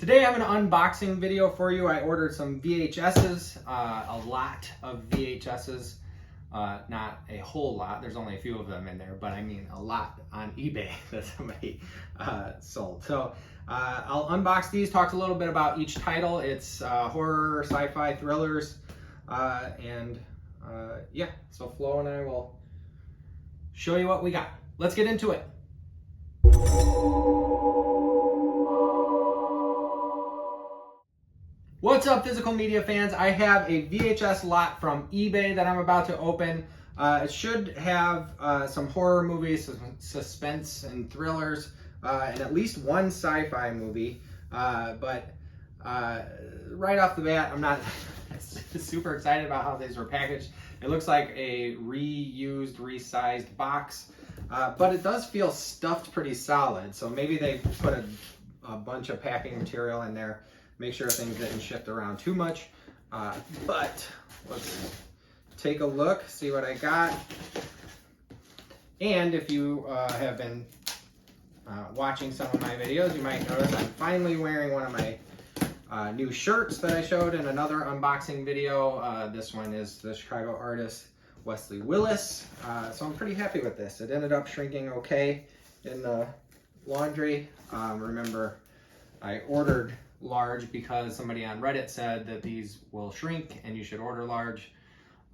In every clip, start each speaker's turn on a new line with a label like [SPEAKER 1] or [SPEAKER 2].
[SPEAKER 1] Today I have an unboxing video for you. I ordered some VHSs, a lot of VHSs, not a whole lot. There's only a few of them in there, but I mean a lot on eBay that somebody sold. So I'll unbox these, talk a little bit about each title. It's horror, sci-fi, thrillers, yeah, so Flo and I will show you what we got. Let's get into it. What's up, physical media fans? I have a VHS lot from eBay that I'm about to open. It should have some horror movies, some suspense and thrillers, and at least one sci-fi movie. But right off the bat, I'm not super excited about how these were packaged. It looks like a reused, resized box, but it does feel stuffed pretty solid. So maybe they put a bunch of packing material in there. Make sure things didn't shift around too much. But let's take a look, see what I got. And if you have been watching some of my videos, you might notice I'm finally wearing one of my new shirts that I showed in another unboxing video. This one is the Chicago artist Wesley Willis. So I'm pretty happy with this. It ended up shrinking okay in the laundry. Remember, I ordered large because somebody on Reddit said that these will shrink and you should order large.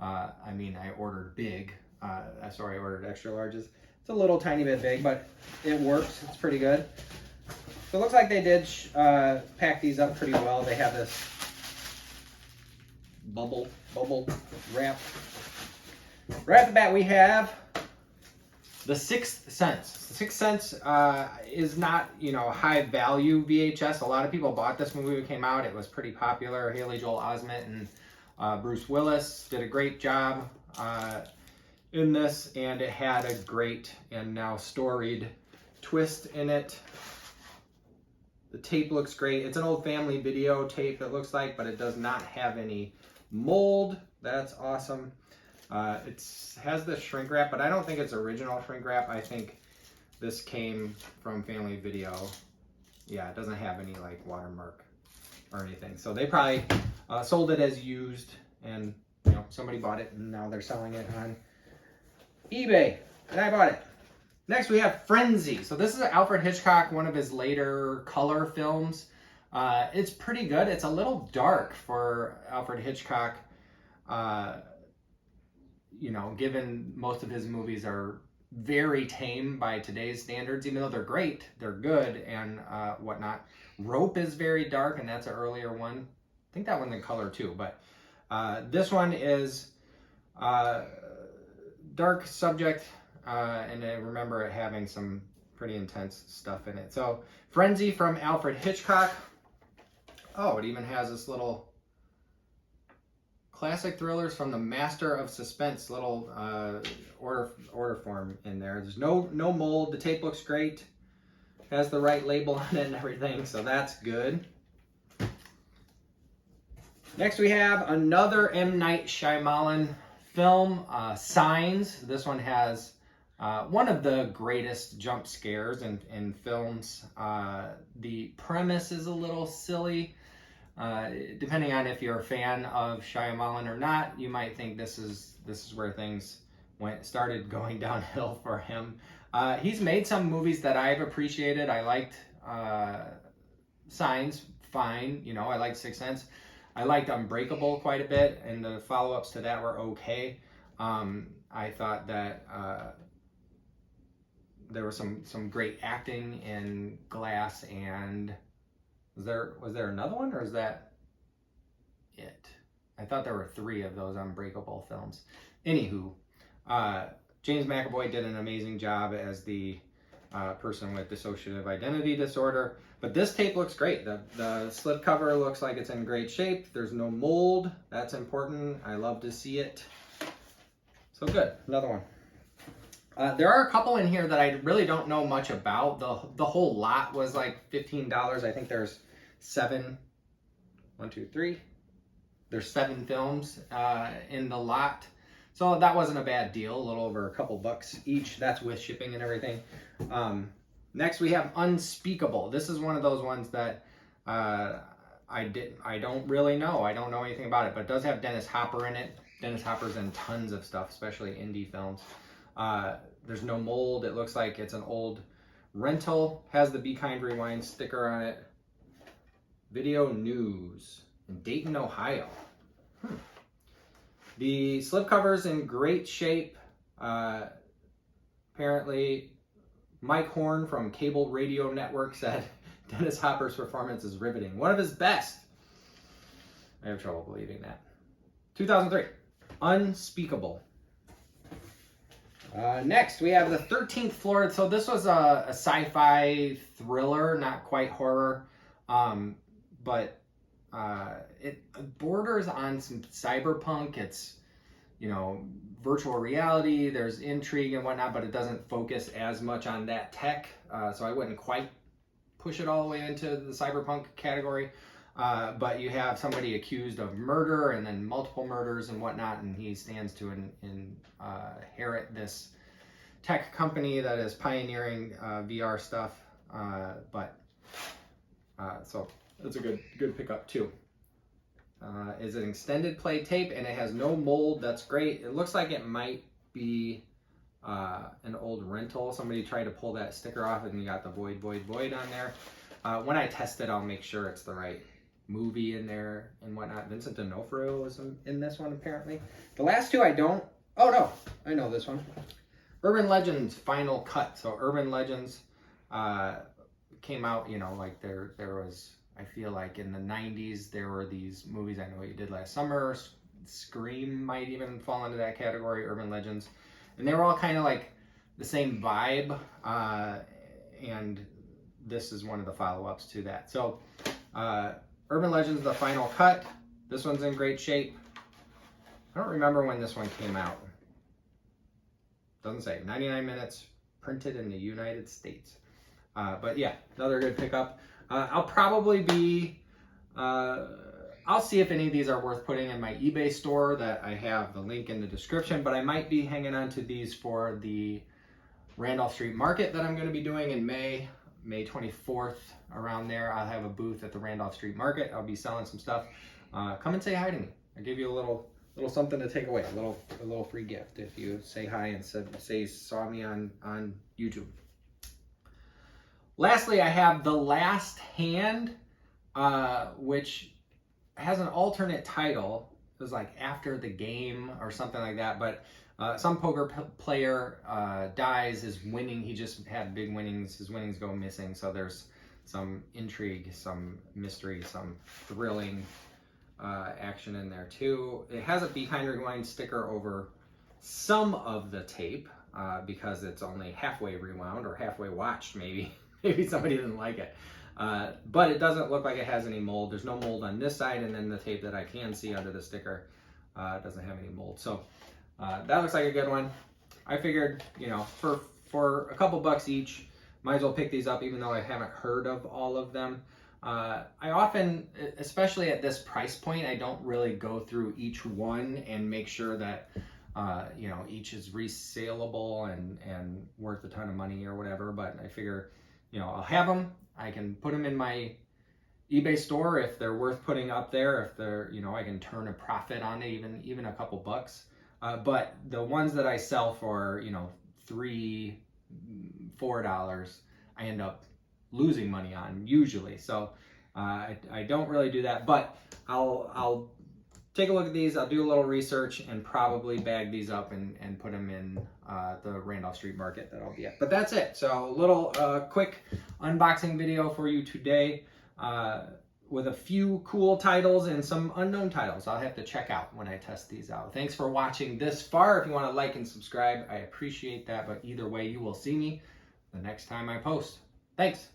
[SPEAKER 1] I mean, I ordered big. Sorry, I ordered extra larges. It's a little tiny bit big, but it works. It's pretty good. So it looks like they did pack these up pretty well. They have this bubble wrap. Right off the bat, we have The Sixth Sense. The Sixth Sense is not, high value VHS. A lot of people bought this when it came out. It was pretty popular. Haley Joel Osment and Bruce Willis did a great job in this, and it had a great and now storied twist in it. The tape looks great. It's an old family video tape, it looks like, but it does not have any mold. That's awesome. It has the shrink wrap, but I don't think it's original shrink wrap. I think this came from Family Video. Yeah, it doesn't have any like watermark or anything. So they probably sold it as used, and somebody bought it and now they're selling it on eBay, and I bought it. Next we have Frenzy. So this is Alfred Hitchcock, one of his later color films. It's pretty good. It's a little dark for Alfred Hitchcock. Given most of his movies are very tame by today's standards, even though they're great, they're good and whatnot. Rope is very dark, and that's an earlier one. I think that one's in color too, but this one is dark subject, and I remember it having some pretty intense stuff in it. So Frenzy from Alfred Hitchcock. Oh, it even has this little classic thrillers from the Master of Suspense little order form in there. There's no mold. The tape looks great. Has the right label on it and everything, so that's good. Next we have another M. Night Shyamalan film, Signs. This one has one of the greatest jump scares in films. The premise is a little silly. Depending on if you're a fan of Shyamalan or not, you might think this is where things started going downhill for him. He's made some movies that I've appreciated. I liked Signs, fine. I liked Sixth Sense. I liked Unbreakable quite a bit, and the follow-ups to that were okay. I thought that there was some great acting in Glass, and was there another one, or is that it? I thought there were 3 of those Unbreakable films. Anywho, James McAvoy did an amazing job as the person with dissociative identity disorder. But this tape looks great. The slipcover looks like it's in great shape. There's no mold. That's important. I love to see it. So good. Another one. There are a couple in here that I really don't know much about. The whole lot was like $15. I think there's 7. 1, 2, 3. There's 7 films in the lot. So that wasn't a bad deal. A little over a couple bucks each. That's with shipping and everything. Next we have Unspeakable. This is one of those ones that I don't really know. I don't know anything about it, but it does have Dennis Hopper in it. Dennis Hopper's in tons of stuff, especially indie films. There's no mold. It looks like it's an old rental. Has the Be Kind Rewind sticker on it. Video news in Dayton, Ohio. The slipcover's in great shape. Apparently, Mike Horn from Cable Radio Network said Dennis Hopper's performance is riveting. One of his best. I have trouble believing that. 2003, Unspeakable. Next, we have the 13th Floor. So this was a sci-fi thriller, not quite horror, but it borders on some cyberpunk. It's, you know, virtual reality. There's intrigue and whatnot, but it doesn't focus as much on that tech. So I wouldn't quite push it all the way into the cyberpunk category. But you have somebody accused of murder and then multiple murders and whatnot, and he stands to inherit this tech company that is pioneering VR stuff. So it's a good pickup too. Is an extended play tape, and it has no mold. That's great. It looks like it might be an old rental. Somebody tried to pull that sticker off, and you got the void on there. When I test it, I'll make sure it's the right movie in there and whatnot. Vincent D'Onofrio is in this one, apparently. The last two I don't. Oh no, I know this one. Urban Legends Final Cut. So Urban Legends came out, you know, like there was, I feel like in the 90s, there were these movies. I Know What You Did Last Summer. Scream might even fall into that category, Urban Legends. And they were all kind of like the same vibe. And this is one of the follow-ups to that. So Urban Legends, the Final Cut. This one's in great shape. I don't remember when this one came out. Doesn't say. 99 minutes, printed in the United States. But yeah, another good pickup. I'll probably be, I'll see if any of these are worth putting in my eBay store that I have the link in the description, but I might be hanging on to these for the Randolph Street Market that I'm going to be doing in May 24th, around there. I'll have a booth at the Randolph Street Market. I'll be selling some stuff. Come and say hi to me. I'll give you a little something to take away, a little free gift if you say hi and say you saw me on YouTube. Lastly, I have The Last Hand, which has an alternate title. It was like After the Game or something like that, but some poker player dies, is winning. He just had big winnings. His winnings go missing, so there's some intrigue, some mystery, some thrilling action in there too. It has a Be Kind Rewind sticker over some of the tape because it's only halfway rewound or halfway watched, maybe. Maybe somebody didn't like it. But it doesn't look like it has any mold. There's no mold on this side, and then the tape that I can see under the sticker doesn't have any mold. So that looks like a good one. I figured, you know, for a couple bucks each, might as well pick these up, even though I haven't heard of all of them. I often, especially at this price point, I don't really go through each one and make sure that you know, each is resaleable and worth a ton of money or whatever. But I figure, you know, I'll have them. I can put them in my eBay store if they're worth putting up there. If they're, you know, I can turn a profit on it, even a couple bucks. But the ones that I sell for, you know, $3, $4, I end up losing money on usually. So I don't really do that. But I'll take a look at these. I'll do a little research and probably bag these up and put them in the Randolph Street Market that I'll be at. But that's it. So a little quick unboxing video for you today with a few cool titles and some unknown titles I'll have to check out when I test these out. Thanks for watching this far. If you want to like and subscribe, I appreciate that. But either way, you will see me the next time I post. Thanks.